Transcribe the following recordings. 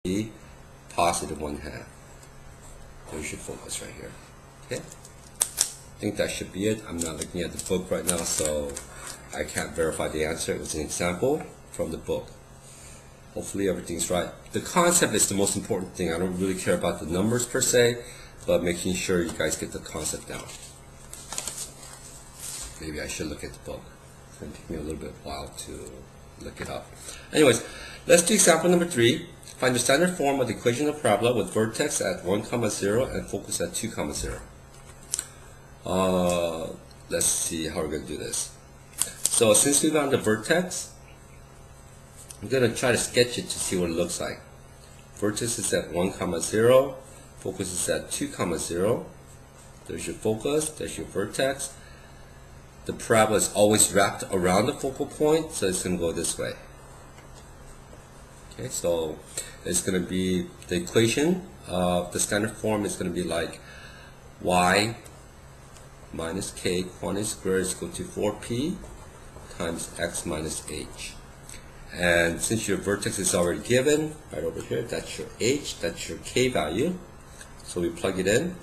be positive 1/2. There's your focus right here. Okay? I think that should be it. I'm not looking at the book right now, so I can't verify the answer. It was an example from the book. Hopefully everything's right. The concept is the most important thing. I don't really care about the numbers per se, but making sure you guys get the concept down. Maybe I should look at the book. It's going to take me a little bit while to look it up. Anyways, let's do example number 3. Find the standard form of the equation of parabola with vertex at 1, 0 and focus at 2, 0. Let's see how we're going to do this. So since we found the vertex, I'm going to try to sketch it to see what it looks like. Vertex is at 1, 0. Focus is at 2, 0. There's your focus. There's your vertex. The parabola is always wrapped around the focal point, so it's going to go this way. Okay, so it's going to be the equation of the standard form is going to be like y minus k quantity squared is equal to 4p times x minus h. And since your vertex is already given right over here, that's your h, that's your k value. So we plug it in.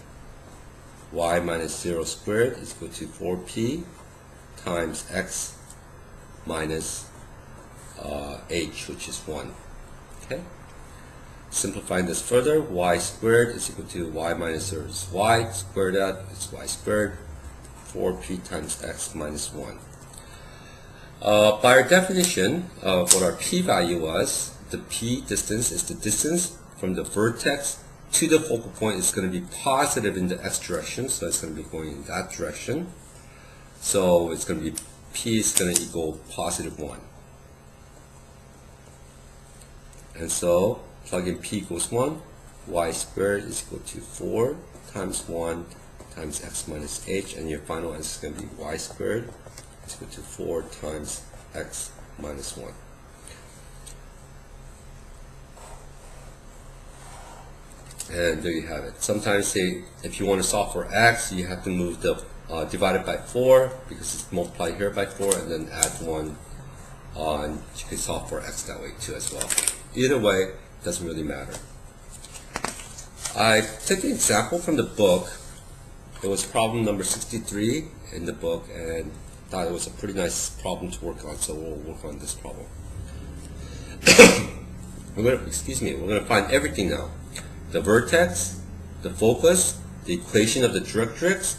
Y minus 0 squared is equal to 4p times x minus h, which is 1. Okay. Simplifying this further, y squared is equal to y minus 0 is y, squared that is y squared, 4p times x minus 1. By our definition of what our p value was, the p distance is the distance from the vertex to the focal point. Is going to be positive in the x direction, so it's going to be going in that direction. So it's going to be p is going to equal positive 1. And so plug in p equals 1, y squared is equal to 4 times 1 times x minus h, and your final answer is going to be y squared is equal to 4 times x minus 1. And there you have it. Sometimes say if you want to solve for x, you have to move the divided by 4 because it's multiplied here by 4, and then add 1 on. You can solve for x that way too as well. Either way, it doesn't really matter. I took an example from the book. It was problem number 63 in the book, and thought it was a pretty nice problem to work on, so we'll work on this problem. We're going to find everything now. The vertex, the focus, the equation of the directrix,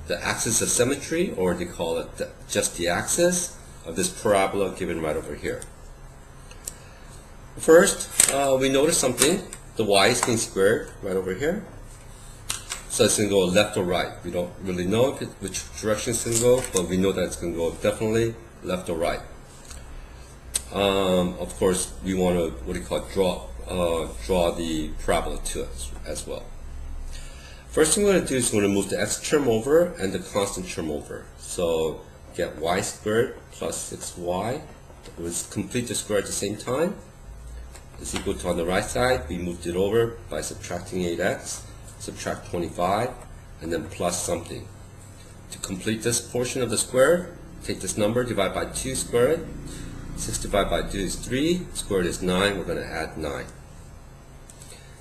the axis of symmetry, or they call it just the axis of this parabola given right over here. First, we notice something. The y is being squared right over here. So it's going to go left or right. We don't really know which direction it's going to go, but we know that it's going to go definitely left or right. Of course, we want to, what do you call it, draw the parabola to us as well. First thing we're going to do is we're going to move the x term over and the constant term over. So get y squared plus 6y. Let's complete the square at the same time. Is equal to, on the right side, we moved it over by subtracting 8x, subtract 25, and then plus something. To complete this portion of the square, take this number, divide by 2, square it. 6 divided by 2 is 3, squared is 9, we're going to add 9.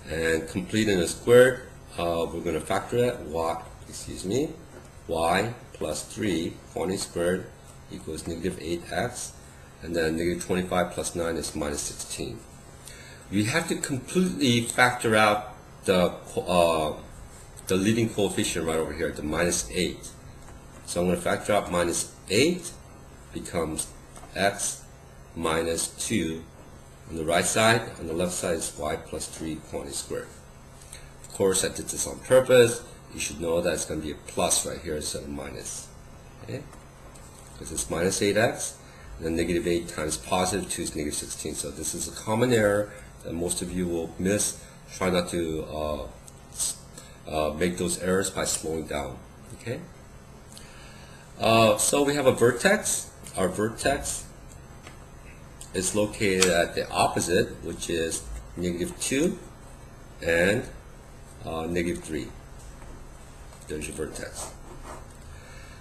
And completing the squared, we're going to factor that, y plus 3, quantity squared, equals negative 8x, and then negative 25 plus 9 is minus 16. We have to completely factor out the leading coefficient right over here, the minus 8. So I'm going to factor out minus 8 becomes x minus 2 on the right side. On the left side is y plus 3 quantity squared. Of course, I did this on purpose. You should know that it's going to be a plus right here instead of minus. Okay? Because it's minus 8x, and then negative 8 times positive 2 is negative 16. So this is a common error that most of you will miss. Try not to make those errors by slowing down. Okay. So we have a vertex. Our vertex is located at the opposite, which is negative 2 and negative 3. There's your vertex.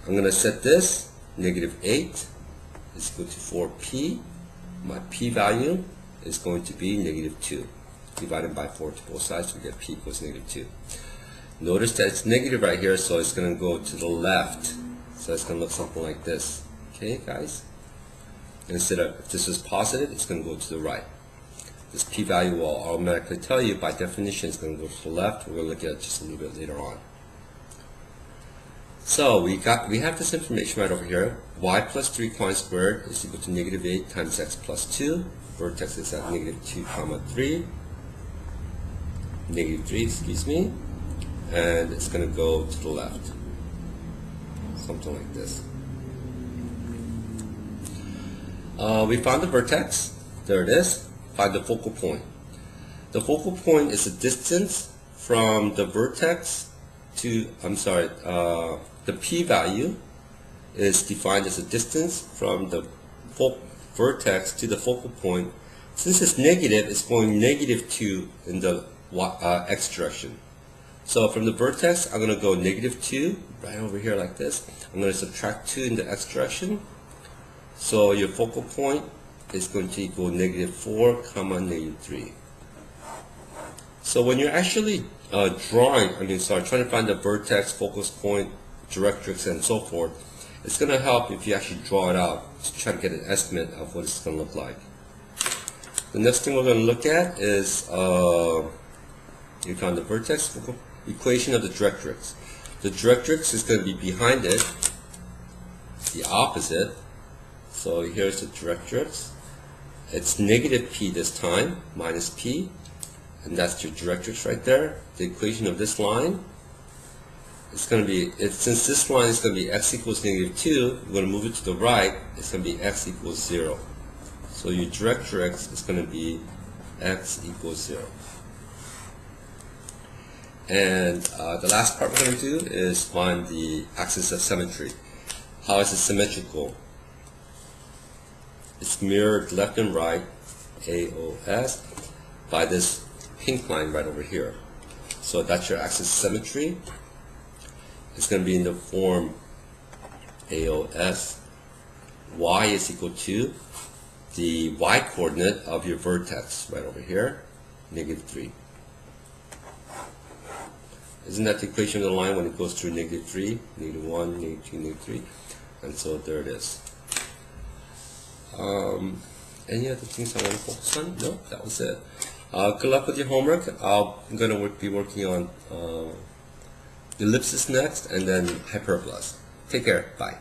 I'm going to set this negative 8 is equal to 4p. My p value is going to be negative 2. divided by 4 to both sides, we get p equals -2. Notice that it's negative right here, so it's going to go to the left. So it's going to look something like this. Okay, guys? Instead of, if this is positive, it's going to go to the right. This p-value will automatically tell you, by definition, it's going to go to the left. We're going to look at it just a little bit later on. So we have this information right over here. Y plus 3 quantity squared is equal to -8 times x plus 2. Vertex is at -2 comma 3. -3, excuse me. And it's going to go to the left. Something like this. We found the vertex. There it is. Find the focal point. The focal point is the distance from the vertex to, the p-value is defined as a distance from the vertex to the focal point. Since it's negative, it's going -2 in the x direction. So from the vertex, I'm going to go -2 right over here like this. I'm going to subtract 2 in the x direction. So your focal point is going to equal -4 comma -3. So when you're actually trying to find the vertex, focus point, directrix, and so forth, it's going to help if you actually draw it out to try to get an estimate of what it's going to look like. The next thing we're going to look at is you found the vertex, equation of the directrix. The directrix is going to be behind it, the opposite. So here's the directrix. It's -p this time, minus p, and that's your directrix right there. The equation of this line is going to be, since this line is going to be x equals -2, we're going to move it to the right, it's going to be x equals 0. So your directrix is going to be x equals 0. And the last part we're going to do is find the axis of symmetry. How is it symmetrical? It's mirrored left and right, AOS, by this pink line right over here. So that's your axis of symmetry. It's going to be in the form AOS. Y is equal to the y coordinate of your vertex right over here, -3. Isn't that the equation of the line when it goes through -3, -1, -2, -3? And so there it is. Any other things I want to focus on? No, that was it. Good luck with your homework. I'm going to be working on ellipses next, and then hyperbolas. Take care. Bye.